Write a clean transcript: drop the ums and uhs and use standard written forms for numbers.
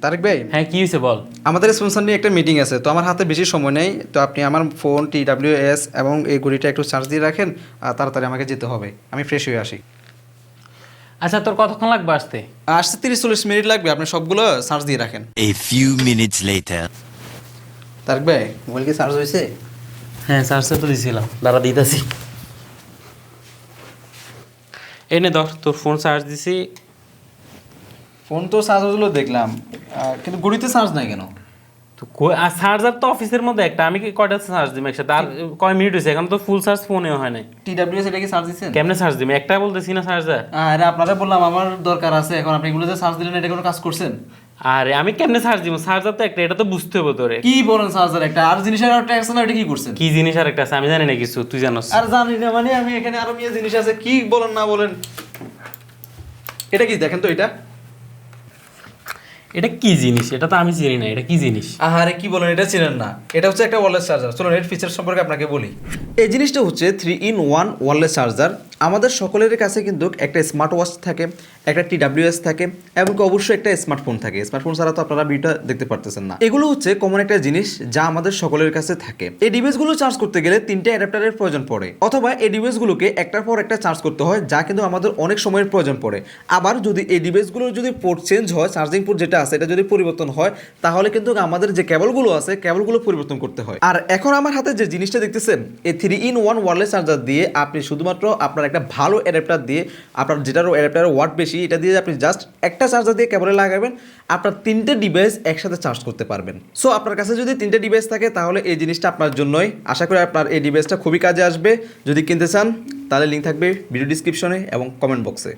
তারেক ভাই, হ্যাঁ কি হয়েছে বল। আমাদের স্পন্সর নিয়ে একটা মিটিং আছে, তো আমার হাতে বেশি সময় নেই, তো আপনি আমার ফোন TWS এবং এই ঘড়িটা একটু চার্জ দিয়ে রাখেন, আর তাড়াতাড়ি আমাকে যেতে হবে, আমি ফ্রেশ হয়ে আসি। আচ্ছা তোর কতক্ষণ লাগবে আসতে? আসতে 30-40 মিনিট লাগবে, আপনি সবগুলো চার্জ দিয়ে রাখেন। A few minutes later. Tarique ভাই, মোবাইল কি চার্জ হয়েছে? হ্যাঁ চার্জে তো দিয়েছিলাম, দাঁড়া দিতেছি। এই নে ধর তোর ফোন চার্জ দিছি। ফোন তো চার্জ হলো দেখলাম, কিন্তু ঘড়িতে চার্জ নাই কেন? তো আর চার্জার তো অফিসের মধ্যে একটা, আমি কি কয়টা চার্জ দিম একসাথে? আর কয় মিনিট হয়েছে, এখন তো ফুল চার্জ ফোনেও হয় নাই। TWS এটা কি চার্জ দিচ্ছেন? কেমনে চার্জ দিম? একটা বলতেছি না চার্জার। আরে আপনারা বললাম আমার দরকার আছে, এখন আপনি এগুলো যে চার্জ দিলেন এটা কোনো কাজ করছেন? আরে আমি কেমনে চার্জ দিব? চার্জার তো একটা, এটা তো বুঝতে হবে তোরে। কি বলেন চার্জার একটা, আর জিনিসের একটা আছে না, এটা কি করছেন? কি জিনিস আর একটা আছে আমি জানি না কিছু, তুই জানোস? আর জানি না মানে, আমি এখানে আরো মেয়ে জিনিস আছে, কি বলেন না বলেন। এটা কি দেখেন তো, এটা এটা কি জিনিস? এটা তো আমি চিনি না, এটা কি জিনিস? আহারে কি বলেন, এটা চিনেন না? এটা হচ্ছে একটা ওয়্যারলেস চার্জার। চলুন এর ফিচার সম্পর্কে আপনাকে বলি। এই জিনিসটা হচ্ছে 3-in-1 ওয়্যারলেস চার্জার। আমাদের সকলের কাছে কিন্তু একটা স্মার্ট ওয়াচ থাকে, একটা TWS থাকে, এবং অবশ্যই একটা স্মার্টফোন থাকে। স্মার্টফোন ছাড়া তো আপনারা ভিডিওটা দেখতে পারতেছেন না। এগুলো হচ্ছে কমন একটা জিনিস যা আমাদের সকলের কাছে থাকে। এই ডিভাইসগুলো চার্জ করতে গেলে 3টে অ্যাডাপ্টারের প্রয়োজন পড়ে, অথবা এই ডিভাইসগুলোকে একটার পর একটা চার্জ করতে হয়, যা কিন্তু আমাদের অনেক সময়ের প্রয়োজন পড়ে। আবার যদি এই ডিভাইসগুলোর যদি পোর্ট চেঞ্জ হয়, চার্জিং পোর্ট যেটা আছে এটা যদি পরিবর্তন হয়, তাহলে কিন্তু আমাদের যে কেবলগুলো আছে কেবলগুলো পরিবর্তন করতে হয়। আর এখন আমার হাতে যে জিনিসটা দেখতেছেন, এই 3-in-1 ওয়্যারলেস চার্জার দিয়ে আপনি শুধুমাত্র আপনার একটা ভালো অ্যাডাপ্টার দিয়ে, আপনার যেটার অ্যাডাপ্টারের ওয়াট বেশি, এটা দিয়ে আপনি জাস্ট একটা চার্জার দিয়ে কেবলে লাগাবেন, আপনার 3টে ডিভাইস একসাথে চার্জ করতে পারবেন। সো আপনার কাছে যদি 3টে ডিভাইস থাকে তাহলে এই জিনিসটা আপনার জন্যই। আশা করি আপনার এই ডিভাইসটা খুবই কাজে আসবে। যদি কিনতে চান তাহলে লিঙ্ক থাকবে ভিডিও ডিসক্রিপশনে এবং কমেন্ট বক্সে।